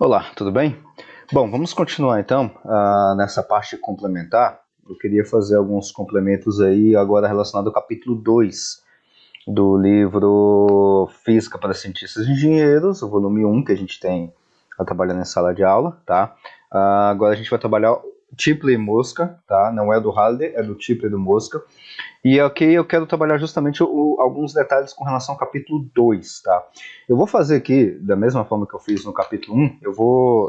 Olá, tudo bem? Bom, vamos continuar então nessa parte complementar. Eu queria fazer alguns complementos aí agora relacionado ao capítulo 2 do livro Física para Cientistas e Engenheiros, o volume 1 que a gente tem trabalhando em sala de aula, tá? Agora a gente vai trabalhar Tipler e Mosca, tá? Não é do Halliday, é do Tipler e do Mosca. E aqui eu quero trabalhar justamente alguns detalhes com relação ao capítulo 2, tá? Eu vou fazer aqui, da mesma forma que eu fiz no capítulo 1,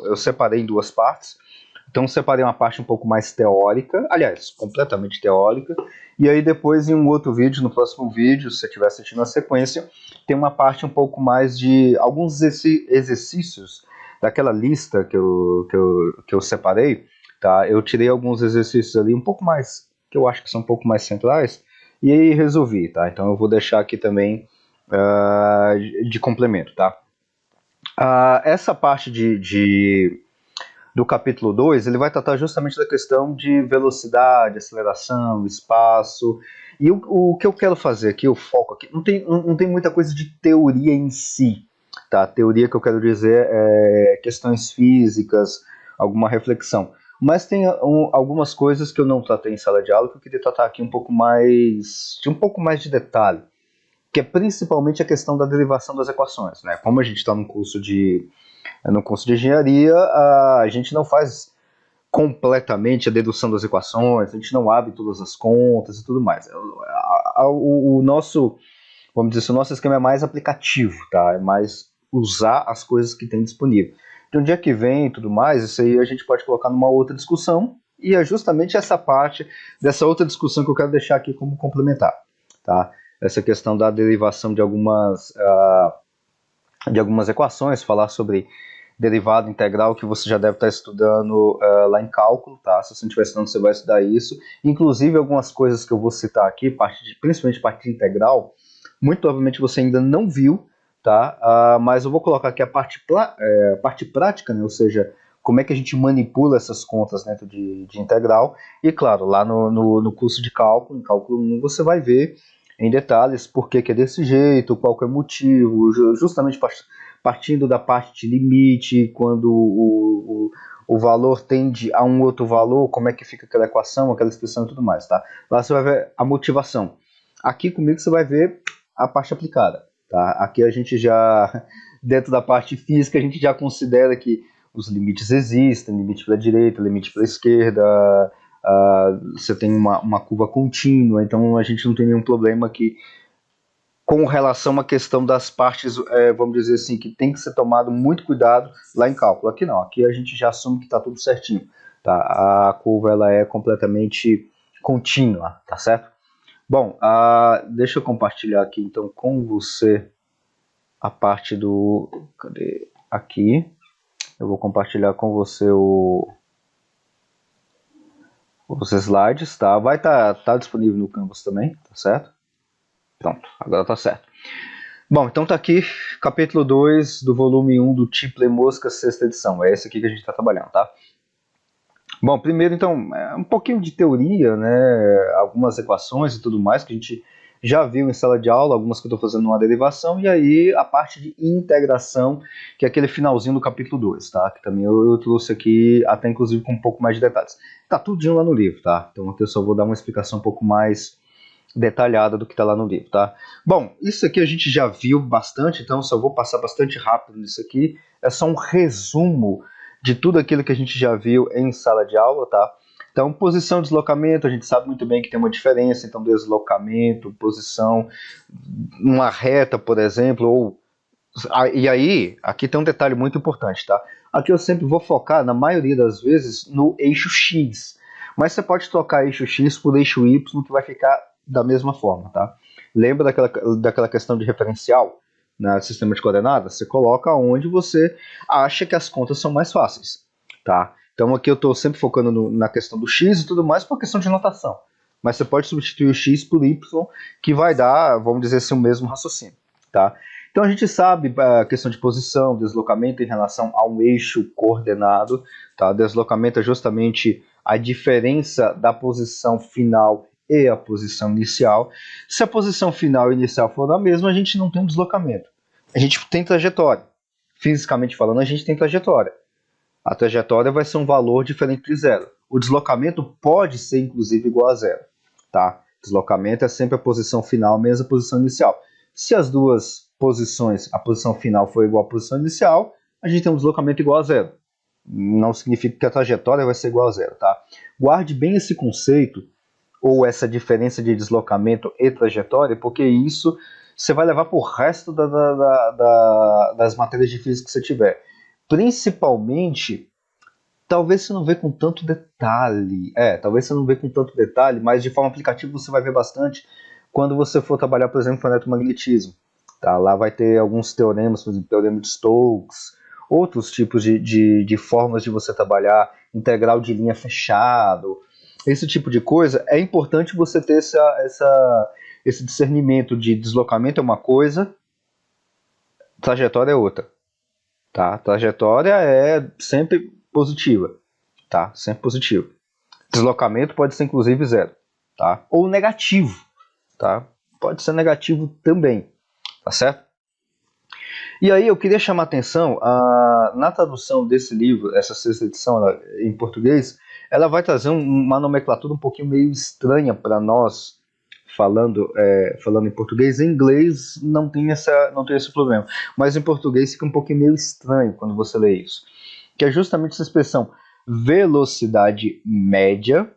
eu separei em duas partes. Então separei uma parte um pouco mais teórica, aliás, completamente teórica, e aí depois em um outro vídeo, no próximo vídeo, se você estiver assistindo a sequência, tem uma parte um pouco mais de alguns exercícios daquela lista que eu separei, tá? Eu tirei alguns exercícios ali um pouco mais, que eu acho que são um pouco mais centrais, e aí resolvi, tá? Então eu vou deixar aqui também de complemento, tá? Essa parte do capítulo 2, ele vai tratar justamente da questão de velocidade, aceleração, espaço. E o que eu quero fazer aqui, o foco aqui, não tem muita coisa de teoria em si. Tá? Teoria que eu quero dizer é questões físicas, alguma reflexão. Mas tem algumas coisas que eu não tratei em sala de aula que eu queria tratar aqui um pouco mais de detalhe, que é principalmente a questão da derivação das equações. Né? Como a gente está no curso de engenharia, a gente não faz completamente a dedução das equações, a gente não abre todas as contas e tudo mais. O nosso, vamos dizer assim, o nosso esquema é mais aplicativo, tá? É mais usar as coisas que tem disponível. De onde é que vem e tudo mais, isso aí a gente pode colocar numa outra discussão, e é justamente essa parte dessa outra discussão que eu quero deixar aqui como complementar, tá? Essa questão da derivação de algumas equações, falar sobre derivada integral, que você já deve estar estudando lá em cálculo, tá? Se você não estiver estudando, você vai estudar isso. Inclusive, algumas coisas que eu vou citar aqui, principalmente parte de integral, muito provavelmente você ainda não viu, tá? Mas eu vou colocar aqui a parte prática, né? Ou seja, como é que a gente manipula essas contas dentro de integral. E, claro, lá no curso de cálculo, em cálculo 1, você vai ver em detalhes por que é desse jeito, qual que é o motivo, justamente partindo da parte de limite, quando o valor tende a um outro valor, como é que fica aquela equação, aquela expressão e tudo mais, tá? Lá você vai ver a motivação. Aqui comigo você vai ver a parte aplicada, tá? Aqui a gente já, dentro da parte física, a gente já considera que os limites existem, limite para a direita, limite para a esquerda, você tem uma curva contínua, então a gente não tem nenhum problema aqui com relação à questão das partes, vamos dizer assim, que tem que ser tomado muito cuidado lá em cálculo. Aqui não, aqui a gente já assume que está tudo certinho, tá? A curva ela é completamente contínua, tá certo? Bom, deixa eu compartilhar aqui então com você a parte do... Cadê? Aqui. Eu vou compartilhar com você os slides, tá? Vai tá disponível no Canvas também, tá certo? Pronto, agora tá certo. Bom, então tá aqui, capítulo 2 do volume 1 do Tipler Mosca, sexta edição. É esse aqui que a gente está trabalhando, tá? Bom, primeiro, então, um pouquinho de teoria, né? Algumas equações e tudo mais que a gente já viu em sala de aula, algumas que eu estou fazendo uma derivação, e aí a parte de integração, que é aquele finalzinho do capítulo 2, tá? Que também eu trouxe aqui, até inclusive com um pouco mais de detalhes. Tá tudinho lá no livro, tá? Então aqui eu só vou dar uma explicação um pouco mais detalhada do que está lá no livro, tá? Bom, isso aqui a gente já viu bastante, então só vou passar bastante rápido nisso aqui. É só um resumo de tudo aquilo que a gente já viu em sala de aula, tá? Então, posição e deslocamento, a gente sabe muito bem que tem uma diferença, então deslocamento, posição, uma reta, por exemplo, ou... E aí, aqui tem um detalhe muito importante, tá? Aqui eu sempre vou focar, na maioria das vezes, no eixo X, mas você pode trocar eixo X por eixo Y, que vai ficar da mesma forma, tá? Lembra daquela questão de referencial no sistema de coordenadas? Você coloca onde você acha que as contas são mais fáceis, tá? Então aqui eu estou sempre focando na questão do x e tudo mais por questão de notação. Mas você pode substituir o x por y, que vai dar, vamos dizer assim, o mesmo raciocínio, tá? Então a gente sabe a questão de posição, deslocamento em relação a um eixo coordenado, tá? Deslocamento é justamente a diferença da posição final e a posição inicial. Se a posição final e inicial for a mesma, a gente não tem um deslocamento. A gente tem trajetória. Fisicamente falando, a gente tem trajetória. A trajetória vai ser um valor diferente de zero. O deslocamento pode ser, inclusive, igual a zero. Tá? Deslocamento é sempre a posição final menos a posição inicial. Se as duas posições, a posição final for igual à posição inicial, a gente tem um deslocamento igual a zero. Não significa que a trajetória vai ser igual a zero. Tá? Guarde bem esse conceito, ou essa diferença de deslocamento e trajetória, porque isso você vai levar para o resto das matérias de física que você tiver. Principalmente, talvez você não vê com tanto detalhe. Talvez você não vê com tanto detalhe, mas de forma aplicativa você vai ver bastante quando você for trabalhar, por exemplo, com eletromagnetismo. Tá? Lá vai ter alguns teoremas, por exemplo, teorema de Stokes, outros tipos de formas de você trabalhar, integral de linha fechado, esse tipo de coisa. É importante você ter esse discernimento de deslocamento é uma coisa, trajetória é outra. Tá? Trajetória é sempre positiva, tá? Sempre positiva. Deslocamento pode ser inclusive zero, tá? Ou negativo, tá? Pode ser negativo também, tá certo? E aí eu queria chamar a atenção, na tradução desse livro, essa sexta edição em português, ela vai trazer uma nomenclatura um pouquinho meio estranha para nós, falando em português. Em inglês não tem esse problema, mas em português fica um pouquinho meio estranho quando você lê isso, que é justamente essa expressão velocidade média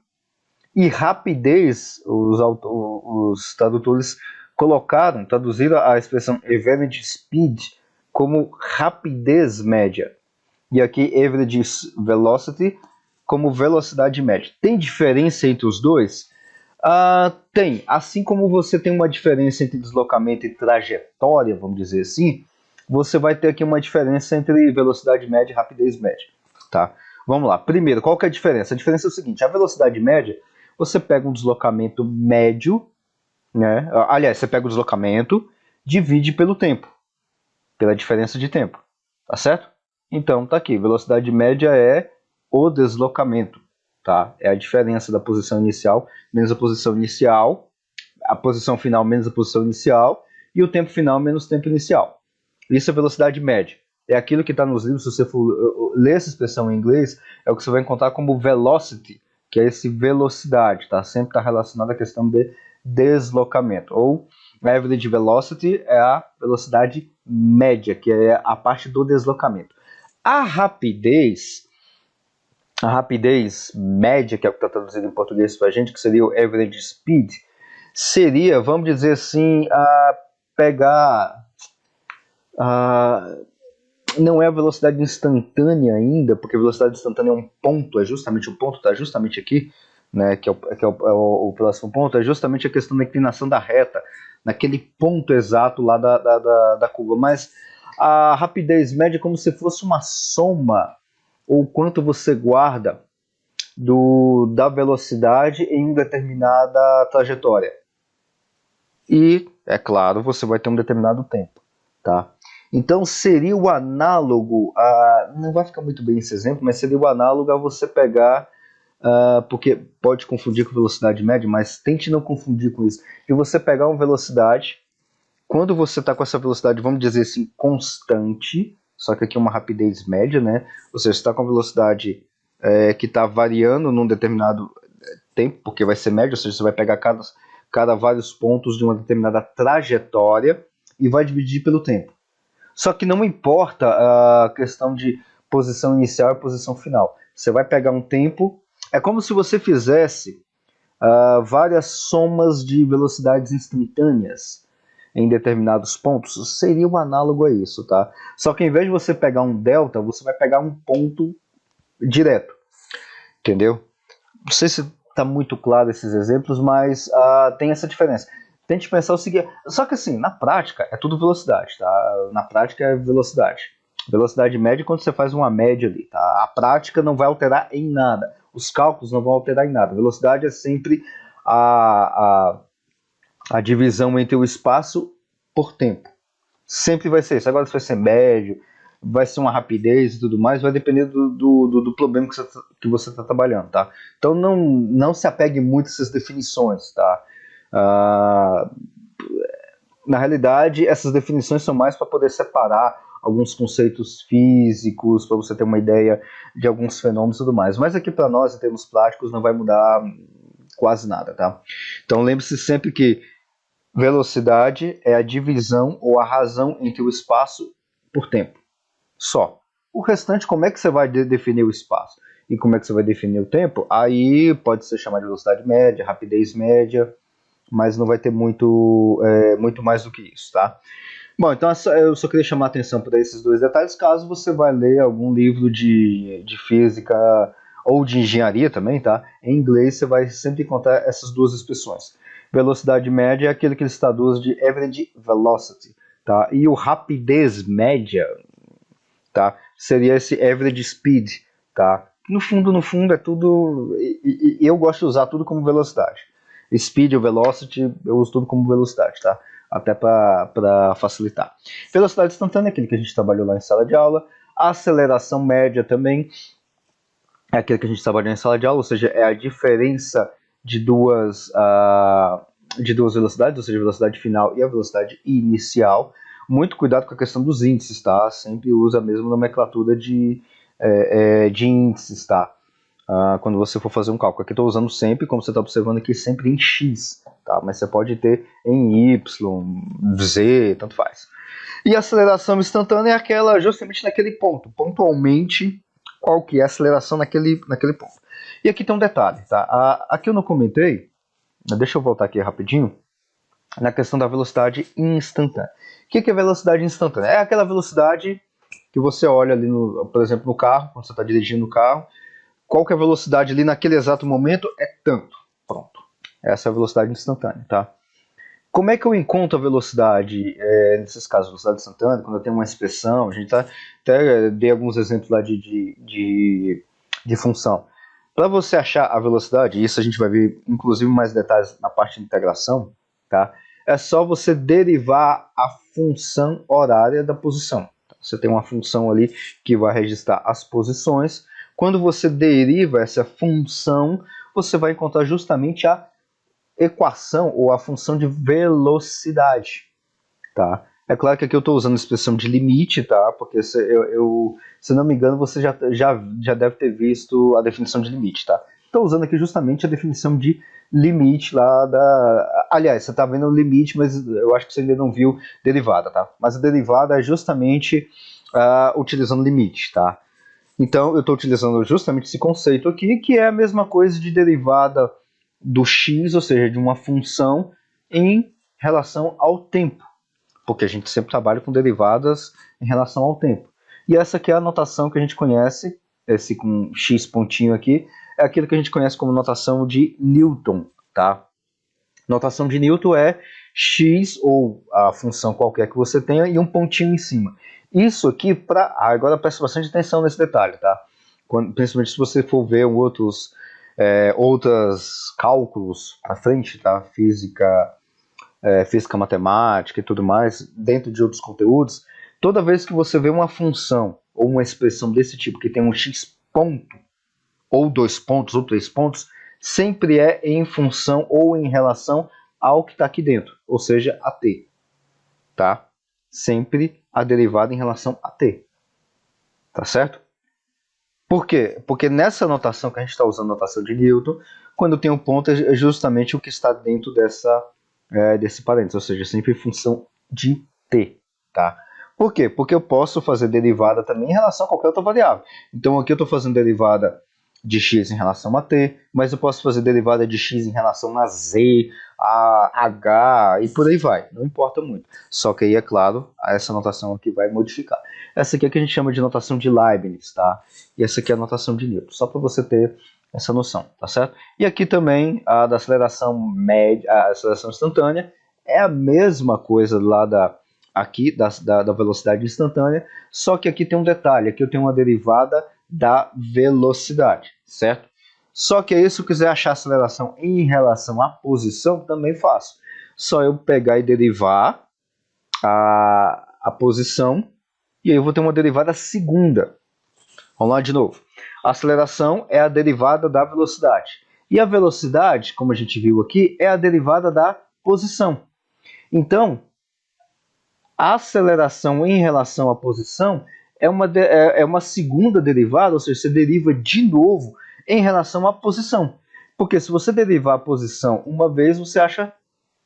e rapidez. Os tradutores traduziram a expressão average speed como rapidez média, e aqui average velocity como velocidade média. Tem diferença entre os dois? Tem. Assim como você tem uma diferença entre deslocamento e trajetória, vamos dizer assim, você vai ter aqui uma diferença entre velocidade média e rapidez média. Tá? Vamos lá. Primeiro, qual que é a diferença? A diferença é o seguinte: a velocidade média, você pega um deslocamento médio, né? Aliás, você pega o deslocamento, divide pelo tempo, pela diferença de tempo. Tá certo? Então, tá aqui. Velocidade média é o deslocamento. Tá? É a diferença da posição inicial menos a posição inicial, a posição final menos a posição inicial, e o tempo final menos o tempo inicial. Isso é velocidade média. É aquilo que está nos livros. Se você for ler essa expressão em inglês, é o que você vai encontrar como velocity, que é esse velocidade, tá? Sempre está relacionado à questão de deslocamento. Ou average velocity é a velocidade média, que é a parte do deslocamento. A rapidez média, que é o que está traduzido em português para a gente, que seria o average speed, seria, vamos dizer assim, pegar... não é a velocidade instantânea ainda, porque a velocidade instantânea é um ponto, o ponto está justamente aqui, né, que é o próximo ponto, é justamente a questão da inclinação da reta, naquele ponto exato lá da curva. Mas a rapidez média é como se fosse uma soma, ou quanto você guarda da velocidade em determinada trajetória. E, é claro, você vai ter um determinado tempo. Tá? Então seria o análogo não vai ficar muito bem esse exemplo, mas seria o análogo a você pegar, porque pode confundir com velocidade média, mas tente não confundir com isso, de você pegar uma velocidade, quando você está com essa velocidade, vamos dizer assim, constante, só que aqui é uma rapidez média, né? Ou seja, você está com a velocidade que está variando num determinado tempo, porque vai ser média, ou seja, você vai pegar cada vários pontos de uma determinada trajetória e vai dividir pelo tempo. Só que não importa a questão de posição inicial e posição final. Você vai pegar um tempo, é como se você fizesse várias somas de velocidades instantâneas em determinados pontos. Seria um análogo a isso, tá? Só que ao invés de você pegar um delta, você vai pegar um ponto direto. Entendeu? Não sei se está muito claro esses exemplos, mas tem essa diferença. Tente pensar o seguinte, só que assim, na prática é tudo velocidade, tá? Na prática é velocidade. Velocidade média quando você faz uma média ali, tá? A prática não vai alterar em nada. Os cálculos não vão alterar em nada. Velocidade é sempre a divisão entre o espaço por tempo. Sempre vai ser isso. Agora se vai ser médio, vai ser uma rapidez e tudo mais, vai depender do problema que você está trabalhando, tá? Então não se apegue muito a essas definições, tá? Na realidade, essas definições são mais para poder separar alguns conceitos físicos, para você ter uma ideia de alguns fenômenos e tudo mais. Mas aqui para nós, em termos práticos, não vai mudar quase nada, tá? Então lembre-se sempre que velocidade é a divisão ou a razão entre o espaço por tempo. Só. O restante, como é que você vai definir o espaço? E como é que você vai definir o tempo? Aí pode ser chamado de velocidade média, rapidez média, mas não vai ter muito mais do que isso, tá? Bom, então eu só queria chamar a atenção para esses dois detalhes, caso você vai ler algum livro de física ou de engenharia também, tá? Em inglês você vai sempre encontrar essas duas expressões. Velocidade média é aquilo que eles traduzem de average velocity, tá? E o rapidez média, tá? Seria esse average speed, tá? No fundo é tudo. Eu gosto de usar tudo como velocidade. Speed ou velocity, eu uso tudo como velocidade, tá? Até para facilitar. Velocidade instantânea, aquele que a gente trabalhou lá em sala de aula. A aceleração média também é aquele que a gente trabalhou em sala de aula, ou seja, é a diferença de duas velocidades, ou seja, a velocidade final e a velocidade inicial. Muito cuidado com a questão dos índices, tá? Sempre usa a mesma nomenclatura de índices, tá? Quando você for fazer um cálculo. Aqui estou usando sempre, como você está observando aqui, sempre em X, tá? Mas você pode ter em Y, Z, tanto faz. E a aceleração instantânea é aquela justamente naquele ponto, pontualmente, qual que é a aceleração naquele ponto. E aqui tem um detalhe, tá? Aqui eu não comentei, deixa eu voltar aqui rapidinho, na questão da velocidade instantânea. O que é velocidade instantânea? É aquela velocidade que você olha ali, por exemplo, no carro, quando você está dirigindo o carro, qual que é a velocidade ali naquele exato momento? É tanto. Pronto. Essa é a velocidade instantânea, tá? Como é que eu encontro a velocidade, nesses casos, velocidade instantânea, quando eu tenho uma expressão, a gente até dei alguns exemplos lá de função. Para você achar a velocidade, isso a gente vai ver inclusive mais detalhes na parte de integração, tá? É só você derivar a função horária da posição. Você tem uma função ali que vai registrar as posições. Quando você deriva essa função, você vai encontrar justamente a equação ou a função de velocidade, tá? É claro que aqui eu estou usando a expressão de limite, tá? Porque se não me engano, você já deve ter visto a definição de limite, tá? Estou usando aqui justamente a definição de limite lá da... Aliás, você está vendo o limite, mas eu acho que você ainda não viu derivada, tá? Mas a derivada é justamente utilizando limite, tá? Então, eu estou utilizando justamente esse conceito aqui, que é a mesma coisa de derivada do x, ou seja, de uma função em relação ao tempo, porque a gente sempre trabalha com derivadas em relação ao tempo. E essa aqui é a notação que a gente conhece, esse com x pontinho aqui, é aquilo que a gente conhece como notação de Newton, tá? Notação de Newton é x, ou a função qualquer que você tenha, e um pontinho em cima. Isso aqui, agora presta bastante atenção nesse detalhe, tá? Principalmente se você for ver outros cálculos à frente, tá? Física matemática e tudo mais, dentro de outros conteúdos, toda vez que você vê uma função ou uma expressão desse tipo que tem um x ponto, ou 2 pontos, ou 3 pontos, sempre é em função ou em relação ao que está aqui dentro, ou seja, a t, tá? Sempre a derivada em relação a t, tá certo? Por quê? Porque nessa notação que a gente está usando, notação de Newton, quando tem um ponto é justamente o que está dentro desse parênteses, ou seja, sempre em função de t, tá? Por quê? Porque eu posso fazer derivada também em relação a qualquer outra variável. Então aqui eu estou fazendo derivada de x em relação a t, mas eu posso fazer derivada de x em relação a z, a h e por aí vai. Não importa muito. Só que aí, é claro, essa notação aqui vai modificar. Essa aqui é que a gente chama de notação de Leibniz, tá? E essa aqui é a notação de Newton, só para você ter essa noção, tá certo? E aqui também a da aceleração média, a aceleração instantânea, é a mesma coisa lá da velocidade instantânea, só que aqui tem um detalhe, aqui eu tenho uma derivada da velocidade, certo? Só que aí, se eu quiser achar a aceleração em relação à posição, também faço. Só eu pegar e derivar a posição, e aí eu vou ter uma derivada segunda. Vamos lá de novo. A aceleração é a derivada da velocidade. E a velocidade, como a gente viu aqui, é a derivada da posição. Então, A aceleração em relação à posição é uma segunda derivada, ou seja, você deriva de novo em relação à posição. Porque se você derivar a posição uma vez, você acha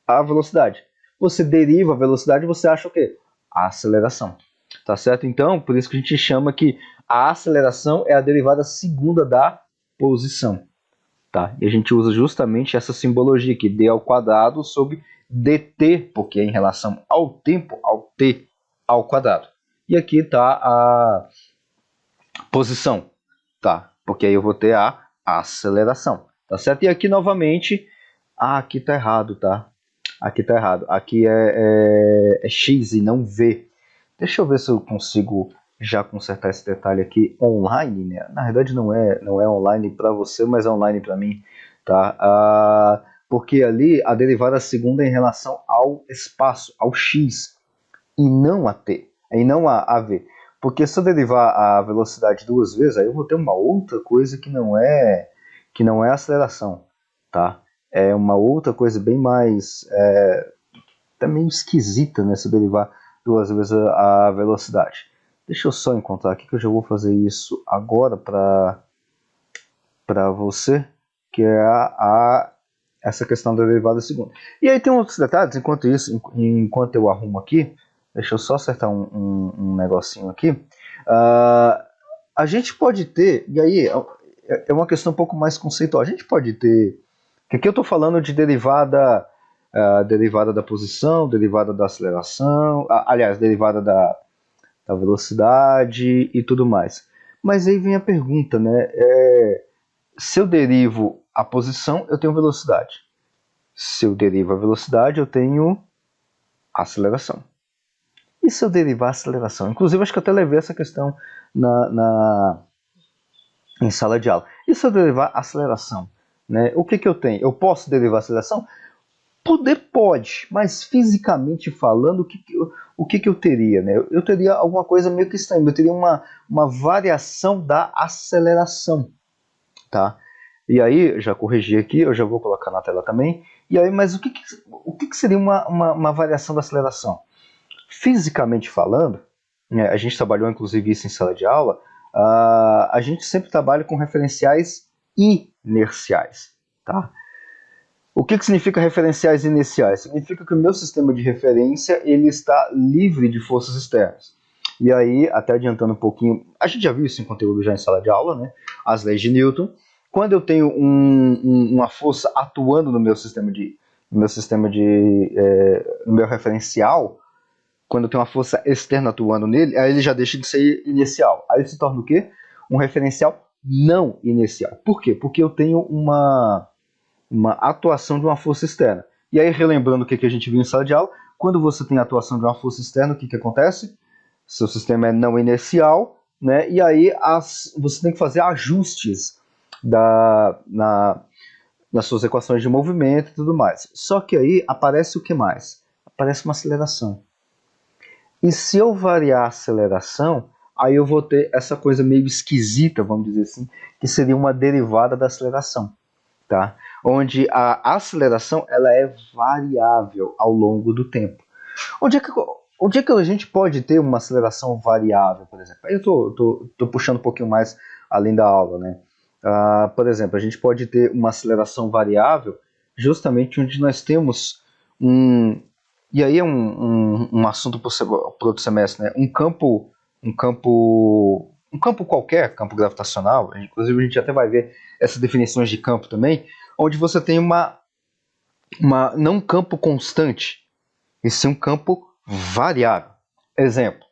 a velocidade. Você deriva a velocidade, você acha o quê? A aceleração. Tá certo? Então, por isso que a gente chama que a aceleração é a derivada segunda da posição. Tá? E a gente usa justamente essa simbologia aqui, d ao quadrado sobre dt, porque é em relação ao tempo, ao t ao quadrado. E aqui está a posição, tá? Porque aí eu vou ter a aceleração, tá certo? E aqui novamente, aqui está errado, tá? Aqui está errado, aqui é x e não v. Deixa eu ver se eu consigo já consertar esse detalhe aqui online, né? Na verdade não é online para você, mas é online para mim, tá? Porque ali a derivada segunda é em relação ao espaço, ao x, e não a t, e não a v. Porque se eu derivar a velocidade duas vezes, aí eu vou ter uma outra coisa que não é aceleração, tá? É uma outra coisa bem mais tá meio esquisita, né, se derivar duas vezes a velocidade. Deixa eu só encontrar aqui que eu já vou fazer isso agora para você, que é essa questão da derivada segunda. E aí tem outros detalhes, enquanto isso, enquanto eu arrumo aqui, deixa eu só acertar um negocinho aqui. A gente pode ter, e aí é uma questão um pouco mais conceitual, a gente pode ter, que aqui eu estou falando de derivada, derivada da posição, derivada da aceleração, aliás, derivada da velocidade e tudo mais. Mas aí vem a pergunta, né? Se eu derivo a posição, eu tenho velocidade. Se eu derivo a velocidade, eu tenho aceleração. E se eu derivar a aceleração? Inclusive, acho que eu até levei essa questão em sala de aula. E se eu derivar a aceleração? Né? O que eu tenho? Eu posso derivar a aceleração? Poder pode, mas fisicamente falando, o que eu teria? Né? Eu teria alguma coisa meio que estranha, eu teria uma variação da aceleração. Tá? E aí, já corrigi aqui, eu já vou colocar na tela também. E aí, mas o que seria uma variação da aceleração? Fisicamente falando, né, a gente trabalhou inclusive isso em sala de aula, a gente sempre trabalha com referenciais inerciais. Tá? O que significa referenciais inerciais? Significa que o meu sistema de referência ele está livre de forças externas. E aí, até adiantando um pouquinho, a gente já viu isso em conteúdo já em sala de aula, né? As leis de Newton. Quando eu tenho uma força atuando no meu no meu referencial, quando eu tenho uma força externa atuando nele, aí ele já deixa de ser inercial. Aí ele se torna o quê? Um referencial não inercial. Por quê? Porque eu tenho uma atuação de uma força externa. E aí, relembrando o que a gente viu em sala de aula, quando você tem a atuação de uma força externa, o que acontece? Seu sistema é não inercial, né? E aí você tem que fazer ajustes nas suas equações de movimento e tudo mais. Só que aí aparece o que mais? Aparece uma aceleração. E se eu variar a aceleração, aí eu vou ter essa coisa meio esquisita, vamos dizer assim, que seria uma derivada da aceleração. Tá? Onde a aceleração ela é variável ao longo do tempo. Onde é que a gente pode ter uma aceleração variável, por exemplo? Aí eu tô puxando um pouquinho mais além da aula, né? Por exemplo, a gente pode ter uma aceleração variável justamente onde nós temos e aí é um assunto para o outro semestre, né? Um campo qualquer, campo gravitacional, inclusive a gente até vai ver essas definições de campo também, onde você tem não um campo constante, e sim um campo variável. Exemplo,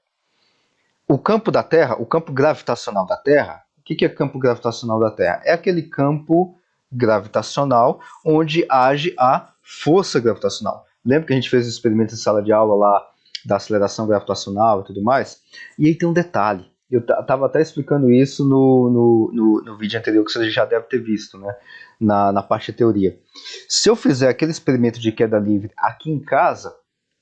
o campo da Terra, o campo gravitacional da Terra, o que é campo gravitacional da Terra? É aquele campo gravitacional onde age a força gravitacional. Lembra que a gente fez o experimento em sala de aula lá da aceleração gravitacional e tudo mais? E aí tem um detalhe. Eu estava até explicando isso no vídeo anterior que você já deve ter visto, né? Na parte de teoria. Se eu fizer aquele experimento de queda livre aqui em casa,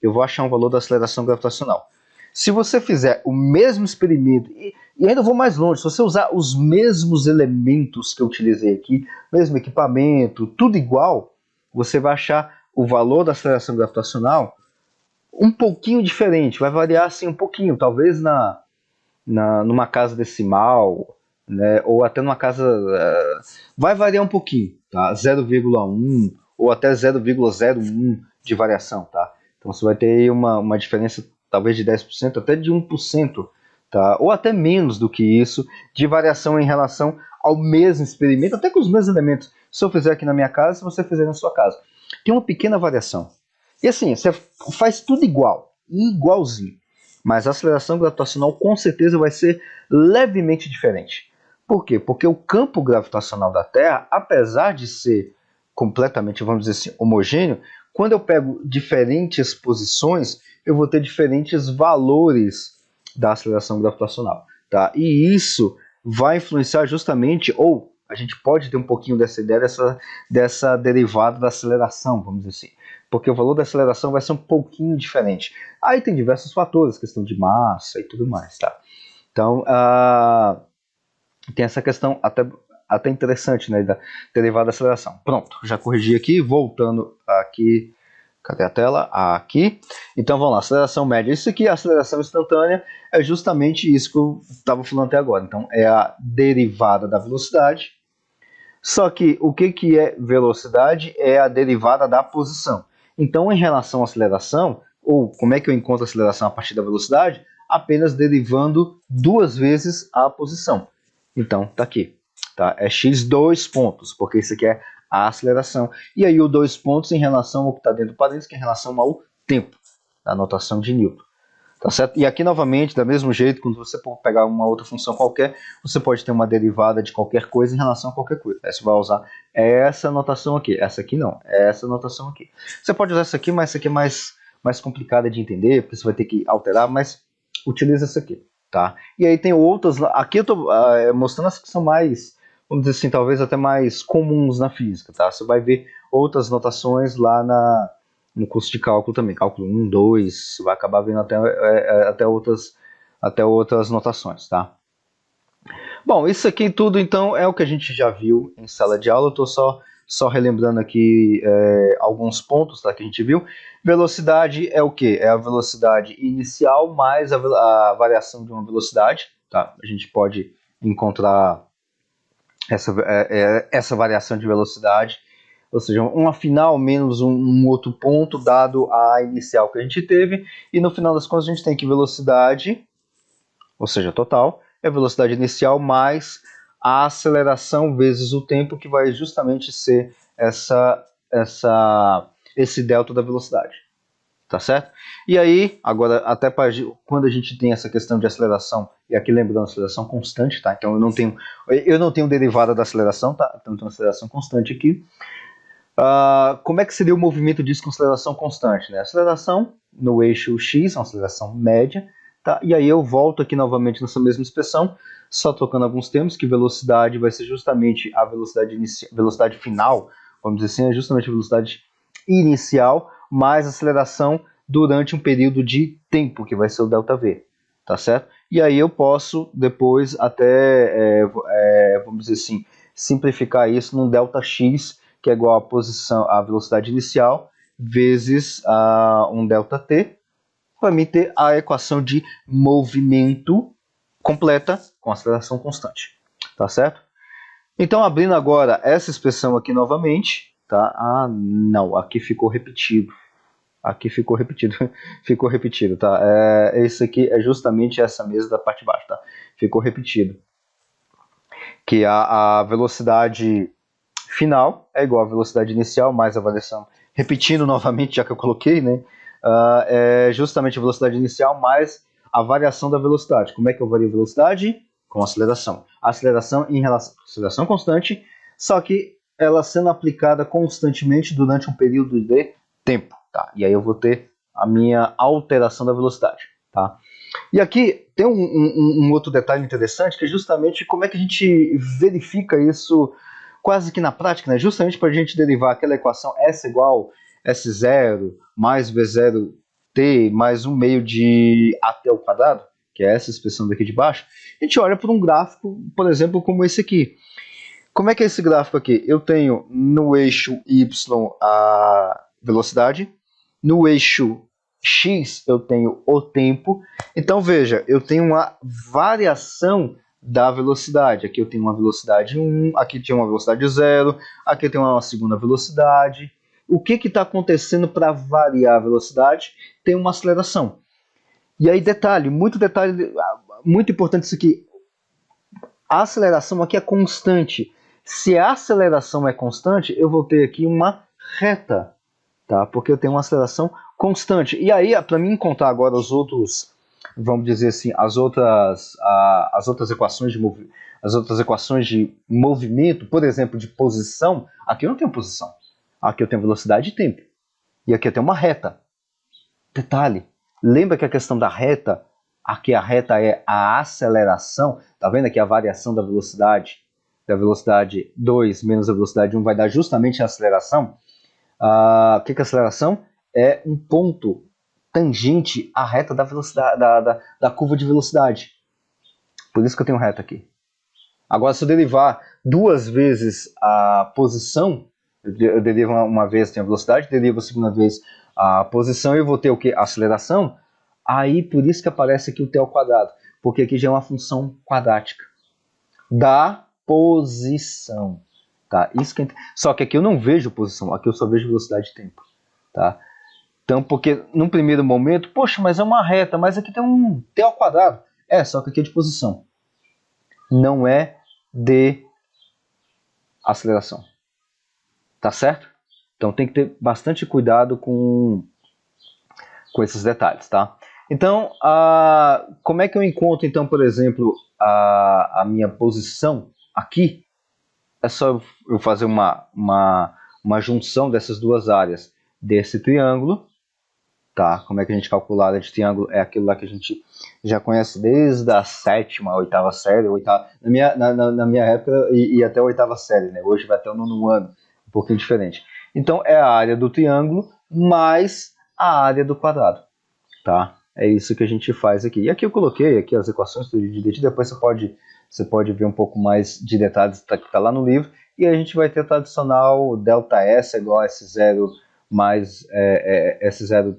eu vou achar um valor da aceleração gravitacional. Se você fizer o mesmo experimento, e ainda vou mais longe, se você usar os mesmos elementos que eu utilizei aqui, mesmo equipamento, tudo igual, você vai achar o valor da aceleração gravitacional um pouquinho diferente, vai variar assim um pouquinho, talvez numa casa decimal, né, ou até numa casa, vai variar um pouquinho, tá? 0,1 ou até 0,01 de variação, tá? Então você vai ter aí uma diferença talvez de 10%, até de 1%, tá? Ou até menos do que isso de variação em relação ao mesmo experimento, até com os mesmos elementos. Se eu fizer aqui na minha casa, se você fizer na sua casa, tem uma pequena variação. E assim, você faz tudo igual, igualzinho. Mas a aceleração gravitacional com certeza vai ser levemente diferente. Por quê? Porque o campo gravitacional da Terra, apesar de ser completamente, vamos dizer assim, homogêneo, quando eu pego diferentes posições, eu vou ter diferentes valores da aceleração gravitacional. Tá? E isso vai influenciar justamente, ou a gente pode ter um pouquinho dessa ideia, dessa derivada da aceleração, vamos dizer assim. Porque o valor da aceleração vai ser um pouquinho diferente. Aí tem diversos fatores, questão de massa e tudo mais, tá? Então, tem essa questão até interessante, né, da derivada da aceleração. Pronto, já corrigi aqui, voltando aqui, cadê a tela? Aqui. Então vamos lá, aceleração média. Isso aqui, a aceleração instantânea, é justamente isso que eu estava falando até agora. Então é a derivada da velocidade. Só que o que é velocidade? É a derivada da posição. Então, em relação à aceleração, ou como é que eu encontro a aceleração a partir da velocidade? Apenas derivando duas vezes a posição. Então, tá aqui. Tá? É x 2 pontos, porque isso aqui é a aceleração. E aí o 2 pontos em relação ao que está dentro do parênteses, que é em relação ao tempo, da notação de Newton. Tá certo? E aqui, novamente, da mesmo jeito, quando você for pegar uma outra função qualquer, você pode ter uma derivada de qualquer coisa em relação a qualquer coisa. Aí você vai usar essa notação aqui. Essa aqui não. Essa notação aqui. Você pode usar essa aqui, mas essa aqui é mais complicada de entender, porque você vai ter que alterar, mas utiliza essa aqui. Tá? E aí tem outras. Aqui eu estou mostrando as que são mais, vamos dizer assim, talvez até mais comuns na física. Tá? Você vai ver outras notações lá no curso de cálculo também, cálculo 1, 2, vai acabar vendo até outras notações, tá? Bom, isso aqui tudo então é o que a gente já viu em sala de aula, eu estou só relembrando aqui alguns pontos, tá, que a gente viu. Velocidade é o que? É a velocidade inicial mais a variação de uma velocidade, tá? A gente pode encontrar essa variação de velocidade, ou seja, uma final menos um outro ponto dado a inicial que a gente teve, e no final das contas a gente tem que velocidade, ou seja, total, é a velocidade inicial mais a aceleração vezes o tempo, que vai justamente ser esse delta da velocidade. Tá certo? E aí, agora, até quando a gente tem essa questão de aceleração, e aqui lembrando, aceleração constante, tá? Então eu não tenho derivada da aceleração, tá? Então eu tenho aceleração constante aqui. Como é que seria o movimento disso com aceleração constante? Né? Aceleração no eixo x, uma aceleração média, tá? E aí eu volto aqui novamente nessa mesma expressão, só trocando alguns termos, que velocidade vai ser justamente a velocidade final, vamos dizer assim, é justamente a velocidade inicial, mais aceleração durante um período de tempo, que vai ser o ΔV, tá certo? E aí eu posso depois até, vamos dizer assim, simplificar isso num ΔX, que é igual à velocidade inicial, vezes um ΔT, para mim ter a equação de movimento completa com aceleração constante. Tá certo? Então, abrindo agora essa expressão aqui novamente, tá? Não, aqui ficou repetido. Aqui ficou repetido, ficou repetido, tá? Esse aqui é justamente essa mesa da parte de baixo, tá? Ficou repetido. Que a velocidade final é igual à velocidade inicial mais a variação. Repetindo novamente, já que eu coloquei, né? É justamente a velocidade inicial mais a variação da velocidade. Como é que eu vario a velocidade? Com aceleração. A aceleração em relação à aceleração constante, só que ela sendo aplicada constantemente durante um período de tempo. Tá? E aí eu vou ter a minha alteração da velocidade. Tá? E aqui tem um outro detalhe interessante, que é justamente como é que a gente verifica isso quase que na prática, né? Justamente para a gente derivar aquela equação S igual S0 mais V0t mais 1 meio de AT ao quadrado, que é essa expressão daqui de baixo, a gente olha para um gráfico, por exemplo, como esse aqui. Como é que é esse gráfico aqui? Eu tenho no eixo Y a velocidade, no eixo x eu tenho o tempo. Então veja, eu tenho uma variação da velocidade. Aqui eu tenho uma velocidade 1, aqui tem uma velocidade 0, aqui tem uma segunda velocidade. O que está acontecendo para variar a velocidade? Tem uma aceleração. E aí detalhe, muito importante isso aqui. A aceleração aqui é constante. Se a aceleração é constante, eu vou ter aqui uma reta, tá? Porque eu tenho uma aceleração constante. E aí, para mim contar agora os outros, vamos dizer assim, as outras equações de movimento, por exemplo, de posição, aqui eu não tenho posição. Aqui eu tenho velocidade e tempo. E aqui eu tenho uma reta. Detalhe, lembra que a questão da reta, aqui a reta é a aceleração, tá vendo aqui a variação da velocidade 2 menos a velocidade 1 vai dar justamente a aceleração. O que é a aceleração? É um ponto tangente à reta da velocidade, da curva de velocidade. Por isso que eu tenho reta aqui. Agora, se eu derivar duas vezes a posição, eu derivo uma vez tenho a velocidade, derivo a segunda vez a posição, e eu vou ter o que? A aceleração. Aí, por isso que aparece aqui o t ao quadrado, porque aqui já é uma função quadrática da posição. Tá? Isso que só que aqui eu não vejo posição, aqui eu só vejo velocidade e tempo. Tá? Então, porque num primeiro momento, poxa, mas é uma reta, mas aqui tem um t ao quadrado. Só que aqui é de posição. Não é de aceleração. Tá certo? Então tem que ter bastante cuidado com esses detalhes, tá? Então, como é que eu encontro, então, por exemplo, a minha posição aqui? É só eu fazer uma junção dessas duas áreas desse triângulo, tá? Como é que a gente calcula a área de triângulo? É aquilo lá que a gente já conhece desde a 7ª, 8ª série, na minha época e até a 8ª série, né? Hoje vai até o 9º ano, um pouquinho diferente. Então é a área do triângulo mais a área do quadrado, tá? É isso que a gente faz aqui. E aqui eu coloquei aqui as equações do dividir, depois você pode ver um pouco mais de detalhes que está lá no livro. E a gente vai ter o tradicional ΔS igual a S0 mais S0,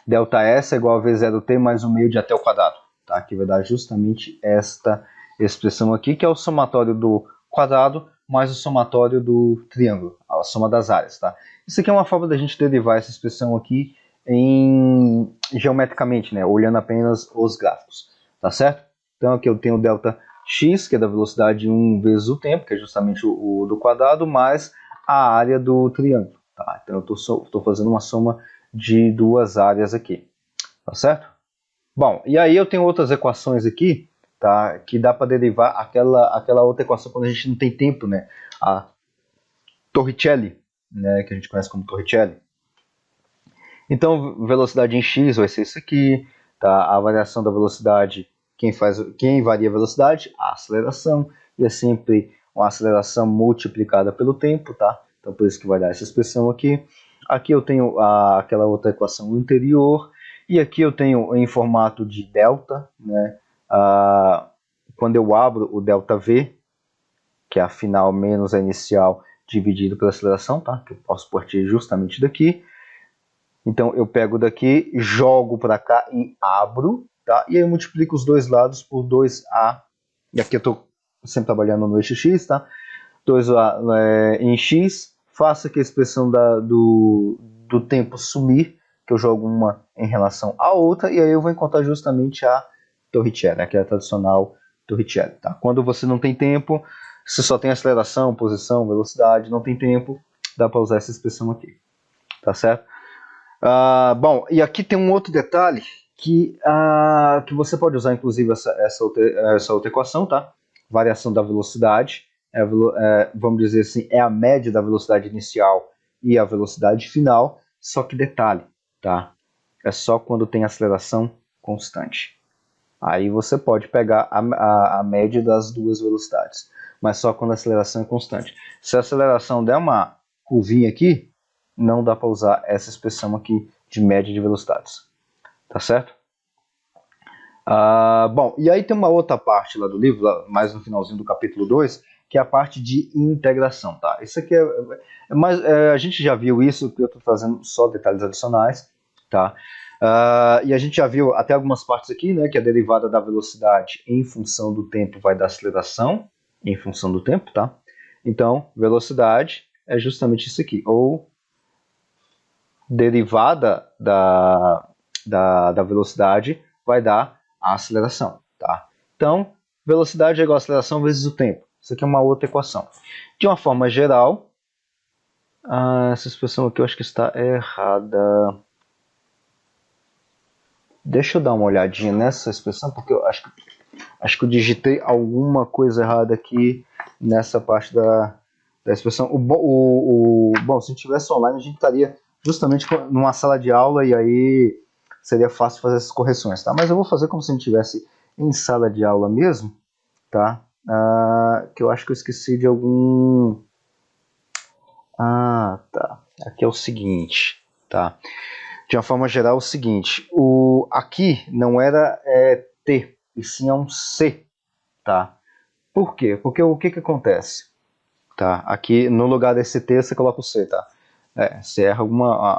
ΔS igual a V0T mais o meio de até o quadrado. Tá? Que vai dar justamente esta expressão aqui, que é o somatório do quadrado mais o somatório do triângulo, a soma das áreas. Tá? Isso aqui é uma forma da gente derivar essa expressão aqui geometricamente, né? Olhando apenas os gráficos. Tá certo? Então aqui eu tenho o ΔX, que é da velocidade 1 vezes o tempo, que é justamente o do quadrado, mais a área do triângulo. Tá? Então eu estou fazendo uma soma de duas áreas aqui. Tá certo? Bom, e aí eu tenho outras equações aqui, tá? Que dá para derivar aquela outra equação quando a gente não tem tempo, né? A Torricelli, né? Que a gente conhece como Torricelli. Então, velocidade em x vai ser isso aqui, tá? A variação da velocidade, quem varia a velocidade? A aceleração, e é sempre uma aceleração multiplicada pelo tempo, tá? Então, por isso que vai dar essa expressão aqui. Aqui eu tenho aquela outra equação anterior, e aqui eu tenho em formato de delta, né? Quando eu abro o ΔV, que é a final menos a inicial dividido pela aceleração, tá? Que eu posso partir justamente daqui. Então eu pego daqui, jogo para cá e abro, tá? E aí eu multiplico os dois lados por 2a. E aqui eu estou sempre trabalhando no eixo x, tá? 2a em x, faço aqui a expressão do tempo sumir, que eu jogo uma em relação à outra, e aí eu vou encontrar justamente a Torricelli, que é a tradicional Torricelli, tá? Quando você não tem tempo, você só tem aceleração, posição, velocidade, não tem tempo, dá para usar essa expressão aqui, tá certo? Bom, e aqui tem um outro detalhe que você pode usar, inclusive, essa outra equação, tá? Variação da velocidade, vamos dizer assim, é a média da velocidade inicial e a velocidade final, só que detalhe, tá? É só quando tem aceleração constante. Aí você pode pegar a média das duas velocidades, mas só quando a aceleração é constante. Se a aceleração der uma curvinha aqui, não dá para usar essa expressão aqui de média de velocidades. Tá certo? Bom, e aí tem uma outra parte lá do livro, mais no finalzinho do capítulo 2, que é a parte de integração, tá? Isso aqui mas a gente já viu isso, que eu estou trazendo só detalhes adicionais, tá? E a gente já viu até algumas partes aqui, né, que a derivada da velocidade em função do tempo vai da aceleração em função do tempo, tá? Então, velocidade é justamente isso aqui, ou derivada da velocidade vai dar a aceleração, tá? Então, velocidade é igual a aceleração vezes o tempo. Isso aqui é uma outra equação. De uma forma geral, essa expressão aqui eu acho que está errada. Deixa eu dar uma olhadinha nessa expressão, porque eu acho que eu digitei alguma coisa errada aqui nessa parte da expressão. Bom, se a gente tivesse online, a gente estaria justamente numa sala de aula e aí seria fácil fazer essas correções, tá? Mas eu vou fazer como se a gente estivesse em sala de aula mesmo, tá? Que eu acho que eu esqueci de algum... tá. Aqui é o seguinte, tá? De uma forma geral, é o seguinte, aqui não era T, e sim é um C, tá? Por quê? Porque o que acontece? Tá? Aqui no lugar desse T você coloca o C, tá? Se erra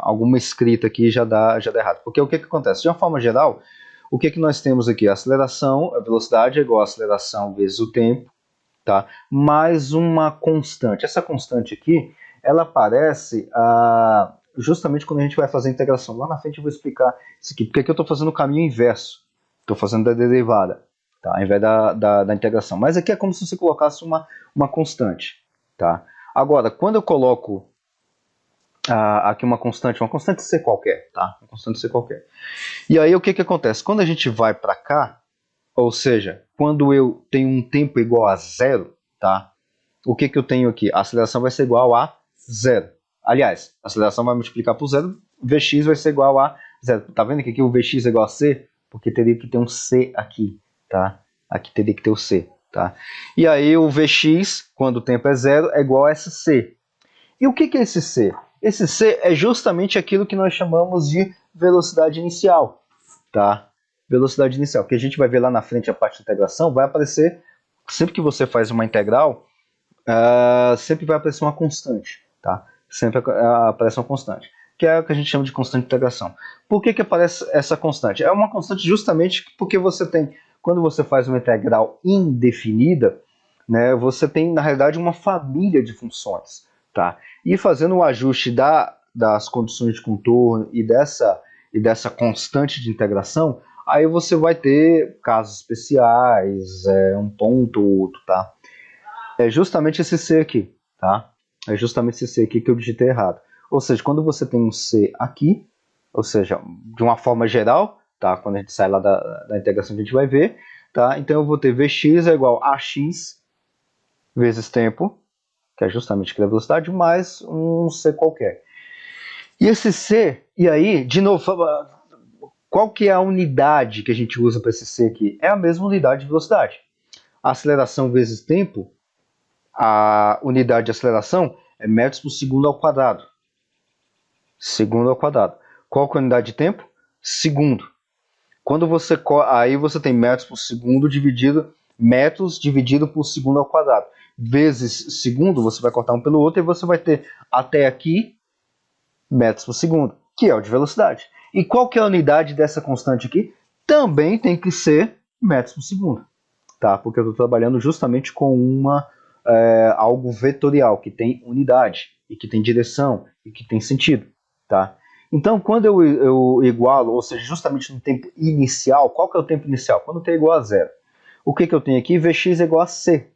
alguma escrita aqui já dá errado. Porque o que acontece? De uma forma geral, o que nós temos aqui? A aceleração, a velocidade é igual a aceleração vezes o tempo, tá? Mais uma constante. Essa constante aqui, ela aparece justamente quando a gente vai fazer a integração. Lá na frente eu vou explicar isso aqui, porque aqui eu estou fazendo o caminho inverso. Estou fazendo da derivada, tá? Ao invés da integração. Mas aqui é como se você colocasse uma constante, tá? Agora, quando eu coloco aqui uma constante C qualquer, tá? Uma constante C qualquer. E aí o que acontece? Quando a gente vai para cá, ou seja, quando eu tenho um tempo igual a zero, tá? O que eu tenho aqui? A aceleração vai ser igual a zero. Aliás, a aceleração vai multiplicar por zero, Vx vai ser igual a zero. Tá vendo que aqui o Vx é igual a C? Porque teria que ter um C aqui, tá? Aqui teria que ter o C, tá? E aí o Vx, quando o tempo é zero, é igual a esse C. E o que é esse C? Esse C é justamente aquilo que nós chamamos de velocidade inicial, tá? Velocidade inicial, que a gente vai ver lá na frente a parte de integração, vai aparecer, sempre que você faz uma integral, sempre vai aparecer uma constante, tá? Sempre aparece uma constante, que é o que a gente chama de constante de integração. Por que aparece essa constante? É uma constante justamente porque você tem, quando você faz uma integral indefinida, né, você tem, na realidade, uma família de funções, tá? E fazendo o ajuste das condições de contorno e dessa constante de integração, aí você vai ter casos especiais, um ponto ou outro, tá? É justamente esse C aqui, tá? É justamente esse C aqui que eu digitei errado. Ou seja, quando você tem um C aqui, ou seja, de uma forma geral, tá? Quando a gente sai lá da integração a gente vai ver, tá? Então eu vou ter Vx é igual a x vezes tempo, que é justamente aquela velocidade, mais um C qualquer. E esse C, e aí, de novo, qual que é a unidade que a gente usa para esse C aqui? É a mesma unidade de velocidade. A aceleração vezes tempo, a unidade de aceleração é metros por segundo ao quadrado. Segundo ao quadrado. Qual que é a unidade de tempo? Segundo. Quando aí você tem metros por segundo metros dividido por segundo ao quadrado. Vezes segundo, você vai cortar um pelo outro e você vai ter até aqui metros por segundo, que é o de velocidade. E qual que é a unidade dessa constante aqui? Também tem que ser metros por segundo, tá? Porque eu estou trabalhando justamente com algo vetorial, que tem unidade, e que tem direção, e que tem sentido, tá? Então, quando eu igualo, ou seja, justamente no tempo inicial, qual que é o tempo inicial? Quando t é igual a zero. O que eu tenho aqui? Vx é igual a c.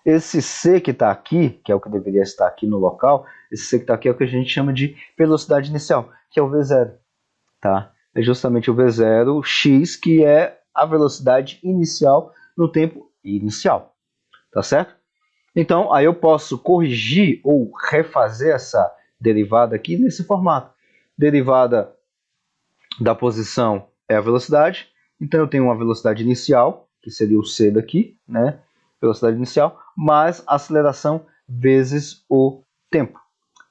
Esse c que está aqui, que é o que deveria estar aqui no local, esse c que está aqui é o que a gente chama de velocidade inicial, que é o v0, tá? É justamente o v0, x, que é a velocidade inicial no tempo inicial, tá certo? Então, aí eu posso corrigir ou refazer essa derivada aqui nesse formato. Derivada da posição é a velocidade, então eu tenho uma velocidade inicial, que seria o c daqui, né? Velocidade inicial, mais aceleração vezes o tempo,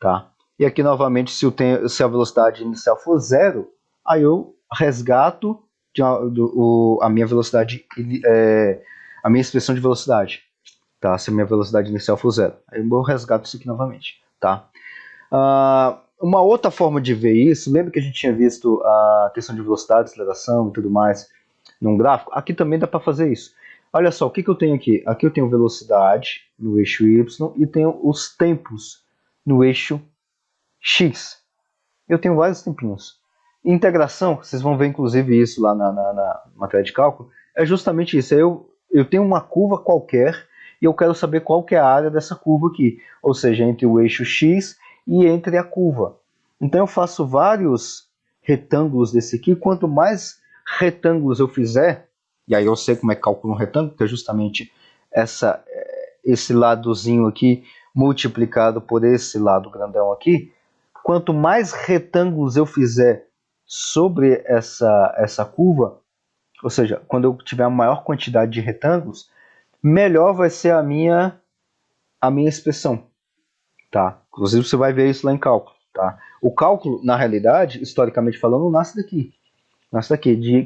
tá? E aqui novamente, se a velocidade inicial for zero, aí eu resgato a minha velocidade, a minha expressão de velocidade, tá? Se a minha velocidade inicial for zero. Aí eu resgato isso aqui novamente, tá? Uma outra forma de ver isso, lembra que a gente tinha visto a questão de velocidade, aceleração e tudo mais num gráfico? Aqui também dá para fazer isso. Olha só, o que eu tenho aqui? Aqui eu tenho velocidade no eixo Y e tenho os tempos no eixo X. Eu tenho vários tempinhos. Integração, vocês vão ver inclusive isso lá na matéria de cálculo, é justamente isso. Eu tenho uma curva qualquer e eu quero saber qual que é a área dessa curva aqui, ou seja, entre o eixo X e entre a curva. Então eu faço vários retângulos desse aqui. Quanto mais retângulos eu fizer, e aí eu sei como é que calculo um retângulo, que é justamente esse ladozinho aqui multiplicado por esse lado grandão aqui. Quanto mais retângulos eu fizer sobre essa curva, ou seja, quando eu tiver a maior quantidade de retângulos, melhor vai ser a minha expressão, tá? Inclusive você vai ver isso lá em cálculo, tá? O cálculo, na realidade, historicamente falando, nasce daqui,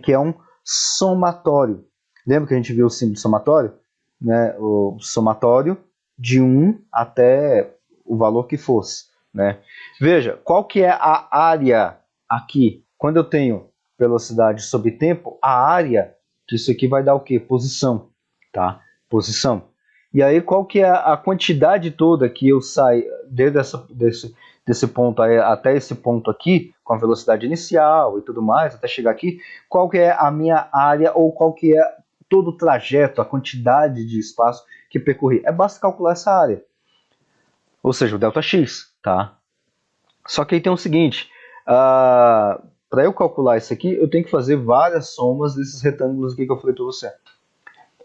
que é um somatório. Lembra que a gente viu o símbolo de somatório? Né? O somatório de 1 até o valor que fosse, né? Veja, qual que é a área aqui? Quando eu tenho velocidade sobre tempo, a área disso aqui vai dar o quê? Posição, tá? Posição. E aí, qual que é a quantidade toda que eu saio desse ponto aí, até esse ponto aqui, com a velocidade inicial e tudo mais, até chegar aqui, qual que é a minha área ou qual que é todo o trajeto, a quantidade de espaço que percorri? Basta calcular essa área, ou seja, o ΔX, tá? Só que aí tem o seguinte, para eu calcular isso aqui, eu tenho que fazer várias somas desses retângulos aqui que eu falei para você.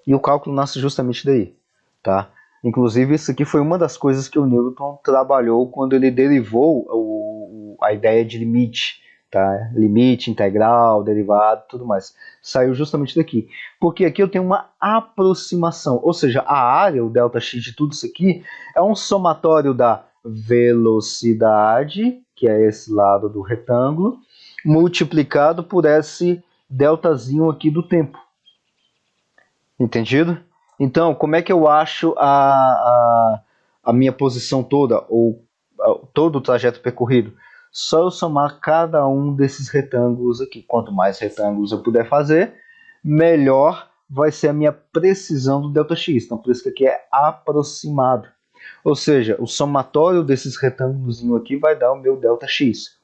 E o cálculo nasce justamente daí, tá? Inclusive, isso aqui foi uma das coisas que o Newton trabalhou quando ele derivou a ideia de limite, tá? Limite, integral, derivado, tudo mais. Saiu justamente daqui. Porque aqui eu tenho uma aproximação, ou seja, a área, o ΔX de tudo isso aqui, é um somatório da velocidade, que é esse lado do retângulo, multiplicado por esse deltazinho aqui do tempo. Entendido? Então, como é que eu acho a minha posição toda, ou todo o trajeto percorrido? Só eu somar cada um desses retângulos aqui. Quanto mais retângulos eu puder fazer, melhor vai ser a minha precisão do ΔX. Então, por isso que aqui é aproximado. Ou seja, o somatório desses retângulos aqui vai dar o meu ΔX.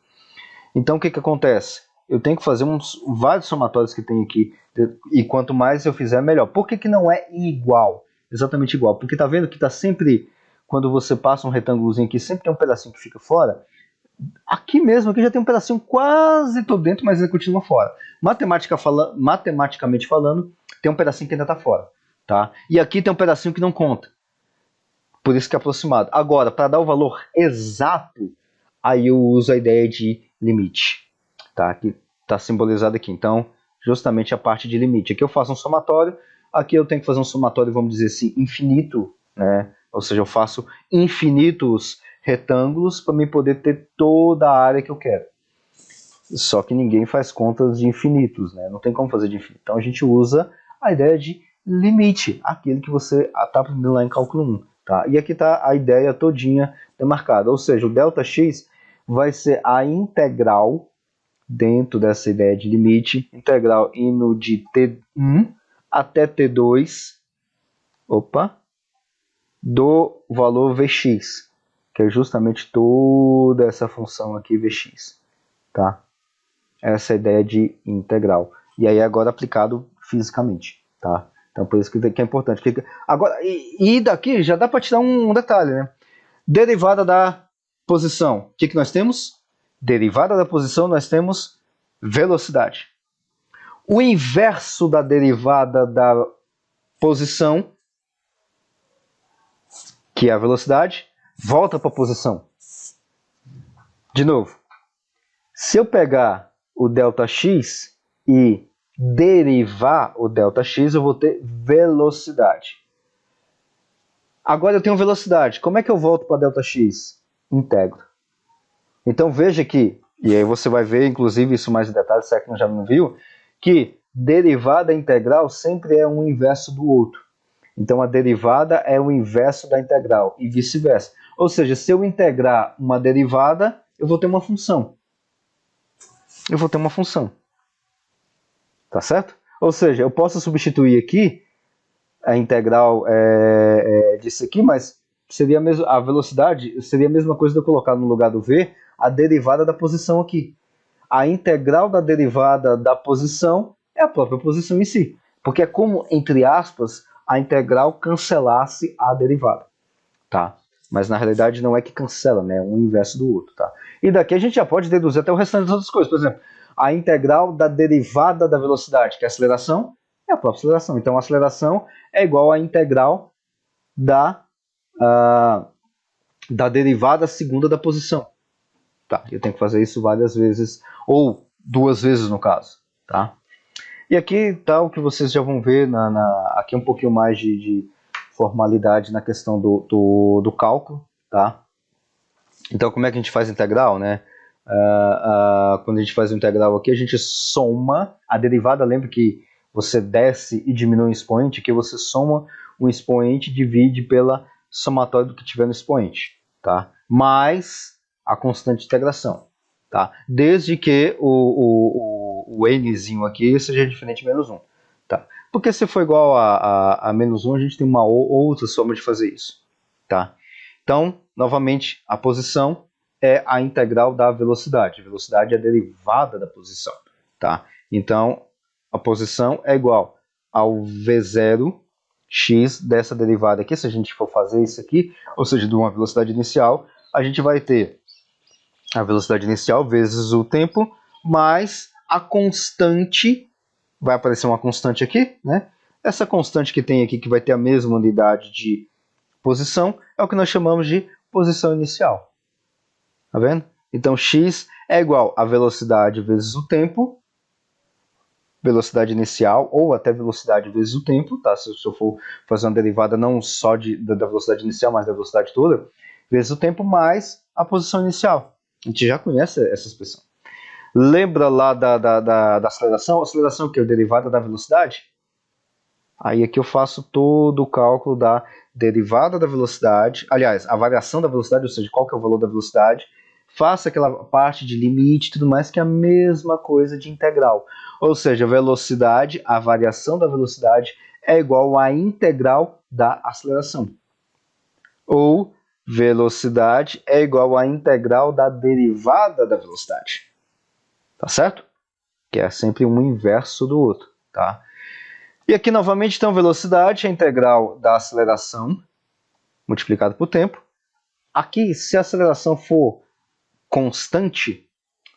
Então, o que acontece? Eu tenho que fazer vários somatórios que tem aqui, e quanto mais eu fizer, melhor. Por que não é igual? Exatamente igual. Porque tá vendo que tá sempre, quando você passa um retângulozinho aqui, sempre tem um pedacinho que fica fora. Aqui mesmo, aqui já tem um pedacinho quase todo dentro, mas ele continua fora. Matematicamente falando, tem um pedacinho que ainda está fora, tá? E aqui tem um pedacinho que não conta. Por isso que é aproximado. Agora, para dar o valor exato, aí eu uso a ideia de limite, tá? Que está simbolizado aqui. Então, justamente a parte de limite. Aqui eu faço um somatório, aqui eu tenho que fazer um somatório, vamos dizer assim, infinito, né? Ou seja, eu faço infinitos retângulos para me poder ter toda a área que eu quero. Só que ninguém faz contas de infinitos, né? Não tem como fazer de infinito. Então a gente usa a ideia de limite, aquele que você está aprendendo lá em cálculo 1. Tá? E aqui está a ideia todinha demarcada. Ou seja, o ΔX vai ser a integral dentro dessa ideia de limite, integral indo de T1 até T2, do valor Vx, que é justamente toda essa função aqui Vx, tá? Essa é a ideia de integral. E aí agora aplicado fisicamente, tá? Então por isso que é importante. Agora, e daqui já dá para tirar um detalhe, né? Derivada da posição. O que nós temos? Derivada da posição nós temos velocidade. O inverso da derivada da posição, que é a velocidade, volta para a posição. De novo, se eu pegar o ΔX e derivar o ΔX, eu vou ter velocidade. Agora eu tenho velocidade. Como é que eu volto para ΔX? Integro. Então veja que, e aí você vai ver inclusive isso mais em detalhes, se é que já não viu, que derivada integral sempre é um inverso do outro. Então a derivada é o inverso da integral e vice-versa. Ou seja, se eu integrar uma derivada, eu vou ter uma função. Eu vou ter uma função. Tá certo? Ou seja, eu posso substituir aqui a integral disso aqui, mas seria a velocidade seria a mesma coisa de eu colocar no lugar do v a derivada da posição aqui. A integral da derivada da posição é a própria posição em si, porque é como, entre aspas, a integral cancelasse a derivada, tá? Mas na realidade não é que cancela, né? É um inverso do outro, tá? E daqui a gente já pode deduzir até o restante das outras coisas. Por exemplo, a integral da derivada da velocidade, que é a aceleração, é a própria aceleração. Então a aceleração é igual à integral da derivada segunda da posição. Tá? Eu tenho que fazer isso várias vezes, ou 2 vezes no caso. Tá? E aqui está o que vocês já vão ver, aqui um pouquinho mais de formalidade na questão do cálculo. Tá? Então, como é que a gente faz integral? Né? Quando a gente faz o integral aqui, a gente soma a derivada. Lembra que você desce e diminui o expoente, que você soma o expoente e divide pela somatória do que tiver no expoente. Tá? Mais a constante de integração. Tá? Desde que o nzinho aqui seja diferente de menos 1. Tá? Porque se for igual a menos 1, a gente tem uma outra forma de fazer isso. Tá? Então, novamente, a posição é a integral da velocidade. A velocidade é a derivada da posição. Tá? Então, a posição é igual ao v0 x dessa derivada aqui. Se a gente for fazer isso aqui, ou seja, de uma velocidade inicial, a gente vai ter a velocidade inicial vezes o tempo, mais a constante, vai aparecer uma constante aqui, né? Essa constante que tem aqui, que vai ter a mesma unidade de posição, é o que nós chamamos de posição inicial. Tá vendo? Então, x é igual a velocidade vezes o tempo, velocidade inicial, ou até velocidade vezes o tempo, tá? Se eu for fazer uma derivada não só da velocidade inicial, mas da velocidade toda, vezes o tempo mais a posição inicial. A gente já conhece essa expressão. Lembra lá da aceleração? A aceleração que é a derivada da velocidade? Aí aqui eu faço todo o cálculo da derivada da velocidade, aliás, a variação da velocidade, ou seja, qual que é o valor da velocidade, faço aquela parte de limite e tudo mais, que é a mesma coisa de integral. Ou seja, velocidade, a variação da velocidade é igual à integral da aceleração. Ou velocidade é igual à integral da derivada da velocidade. Tá certo? Que é sempre um inverso do outro, tá? E aqui novamente, então, velocidade é a integral da aceleração multiplicado por tempo. Aqui, se a aceleração for constante,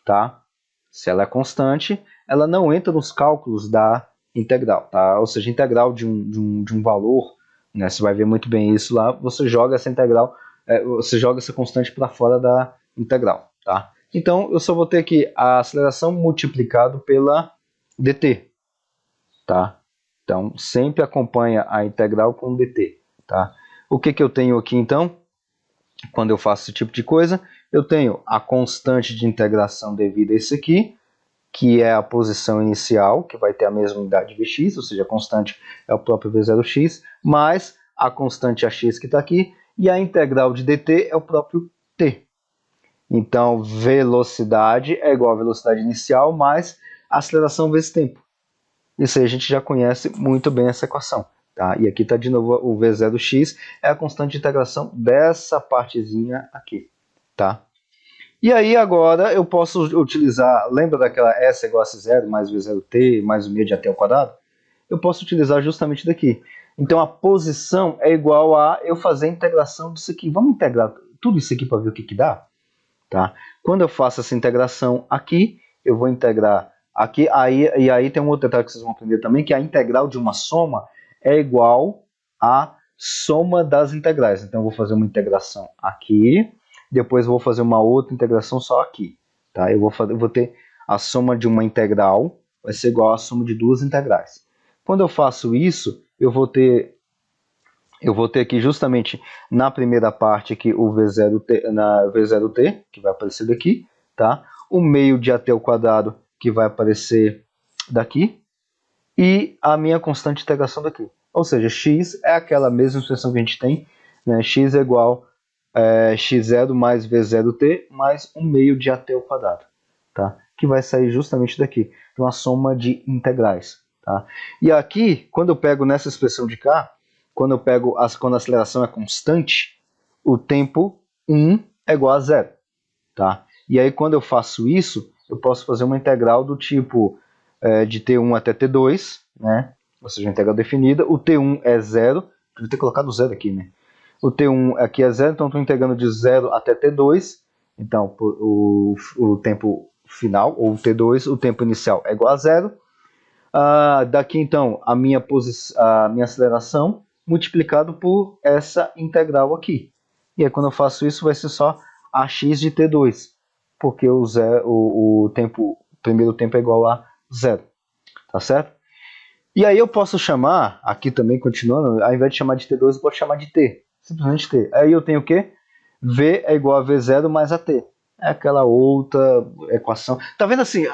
tá? Se ela é constante, ela não entra nos cálculos da integral, tá? Ou seja, integral de um valor, né? Você vai ver muito bem isso lá. Você joga essa integral, você joga essa constante para fora da integral, tá? Então, eu só vou ter aqui a aceleração multiplicado pela dt, tá? Então, sempre acompanha a integral com dt, tá? O que eu tenho aqui, então, quando eu faço esse tipo de coisa? Eu tenho a constante de integração devida a esse aqui, que é a posição inicial, que vai ter a mesma unidade de Vx, ou seja, a constante é o próprio V0x, mais a constante AX que está aqui, e a integral de dt é o próprio t. Então, velocidade é igual a velocidade inicial mais aceleração vezes tempo. Isso aí a gente já conhece muito bem essa equação. Tá? E aqui está de novo o V0x, é a constante de integração dessa partezinha aqui. Tá? E aí agora eu posso utilizar, lembra daquela S igual a S0 mais V0t mais o meio de AT ao quadrado? Eu posso utilizar justamente daqui. Então a posição é igual a eu fazer a integração disso aqui. Vamos integrar tudo isso aqui para ver o que dá? Tá? Quando eu faço essa integração aqui, eu vou integrar aqui, e aí tem um outro detalhe que vocês vão aprender também, que a integral de uma soma é igual à soma das integrais. Então eu vou fazer uma integração aqui, depois eu vou fazer uma outra integração só aqui. Tá? Eu vou ter a soma de uma integral, vai ser igual à soma de duas integrais. Quando eu faço isso, eu vou ter aqui justamente na primeira parte aqui o V0t, que vai aparecer daqui, tá? O meio de AT ao quadrado, que vai aparecer daqui, e a minha constante de integração daqui. Ou seja, x é aquela mesma expressão que a gente tem, né? X é igual x0 mais v0t mais 1 meio de at ao quadrado, tá? Que vai sair justamente daqui, de uma soma de integrais. Tá? E aqui, quando eu pego nessa expressão de cá, quando a aceleração é constante, o tempo 1 é igual a 0. Tá? E aí, quando eu faço isso, eu posso fazer uma integral do tipo de t1 até t2, né? Ou seja, uma integral definida. O t1 é 0, devia ter colocado 0 aqui, né? O T1 aqui é 0, então estou integrando de 0 até T2. Então, o tempo final, ou T2, o tempo inicial é igual a 0. Daqui, então, a minha aceleração multiplicado por essa integral aqui. E aí, quando eu faço isso, vai ser só ax de T2, porque o primeiro tempo é igual a 0. Tá certo? E aí eu posso chamar, aqui também continuando, ao invés de chamar de T2, eu posso chamar de T. Simplesmente T. Aí eu tenho o quê? V é igual a V0 mais AT. É aquela outra equação. Tá vendo assim?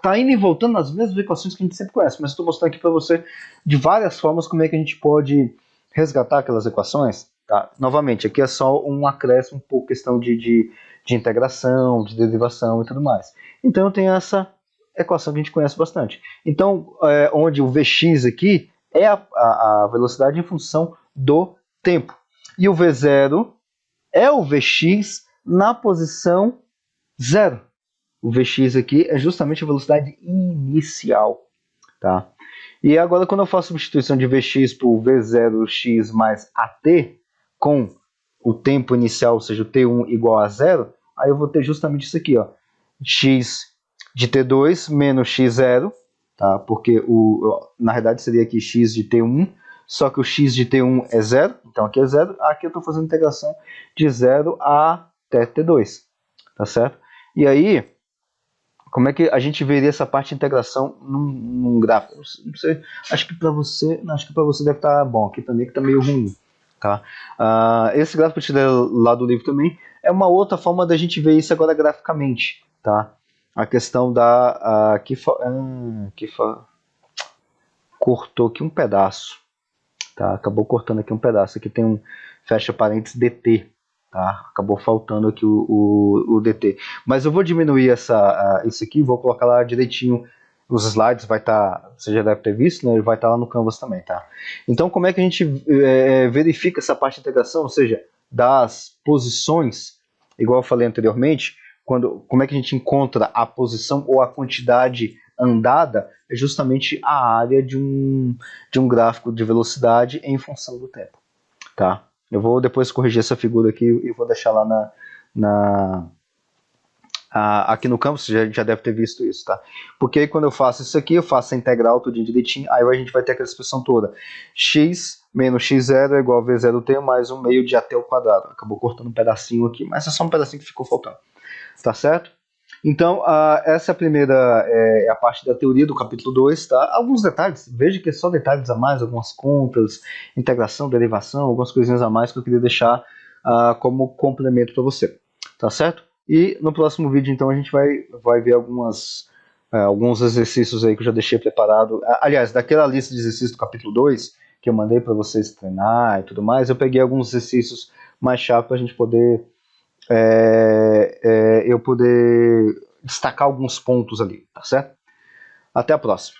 Tá indo e voltando nas mesmas equações que a gente sempre conhece, mas estou mostrando aqui para você de várias formas como é que a gente pode resgatar aquelas equações. Tá? Novamente, aqui é só um acréscimo por questão de integração, de derivação e tudo mais. Então eu tenho essa equação que a gente conhece bastante. Então, onde o Vx aqui é a velocidade em função do tempo. E o V0 é o Vx na posição 0. O Vx aqui é justamente a velocidade inicial. Tá? E agora, quando eu faço substituição de Vx por V0x mais AT, com o tempo inicial, ou seja, o T1 igual a 0, aí eu vou ter justamente isso aqui, ó, x de T2 menos x0, tá? Porque na realidade seria aqui x de T1, só que o x de T1 é 0, então aqui é 0, aqui eu estou fazendo integração de 0 até T2, tá certo? E aí, como é que a gente veria essa parte de integração num gráfico? Não sei, acho que para você deve estar bom, aqui também que está meio ruim, tá? Esse gráfico que eu tirei lá do livro também é uma outra forma da gente ver isso agora graficamente, tá? A questão da cortou aqui um pedaço, tá? Acabou cortando aqui um pedaço. Aqui tem um fecha parênteses DT, tá? Acabou faltando aqui o DT. Mas eu vou diminuir isso aqui, vou colocar lá direitinho. Os slides vai estar, você já deve ter visto, né? Ele vai estar lá no Canvas também, tá? Então, como é que a gente verifica essa parte de integração? Ou seja, das posições, igual eu falei anteriormente, como é que a gente encontra a posição ou a quantidade andada? É justamente a área de um gráfico de velocidade em função do tempo. Tá? Eu vou depois corrigir essa figura aqui e vou deixar lá aqui no campo, você já deve ter visto isso, tá? Porque aí quando eu faço isso aqui, eu faço a integral tudo direitinho, aí a gente vai ter aquela expressão toda. X menos x0 é igual a v0t mais 1 meio de at ao quadrado. Acabou cortando um pedacinho aqui, mas é só um pedacinho que ficou faltando. Tá certo? Então, essa é a primeira a parte da teoria do capítulo 2, tá? Alguns detalhes, veja que é só detalhes a mais, algumas contas, integração, derivação, algumas coisinhas a mais que eu queria deixar como complemento para você, tá certo? E no próximo vídeo, então, a gente vai ver alguns exercícios aí que eu já deixei preparado. Aliás, daquela lista de exercícios do capítulo 2, que eu mandei para vocês treinar e tudo mais, eu peguei alguns exercícios mais chaves para a gente poder eu poder destacar alguns pontos ali, tá certo? Até a próxima.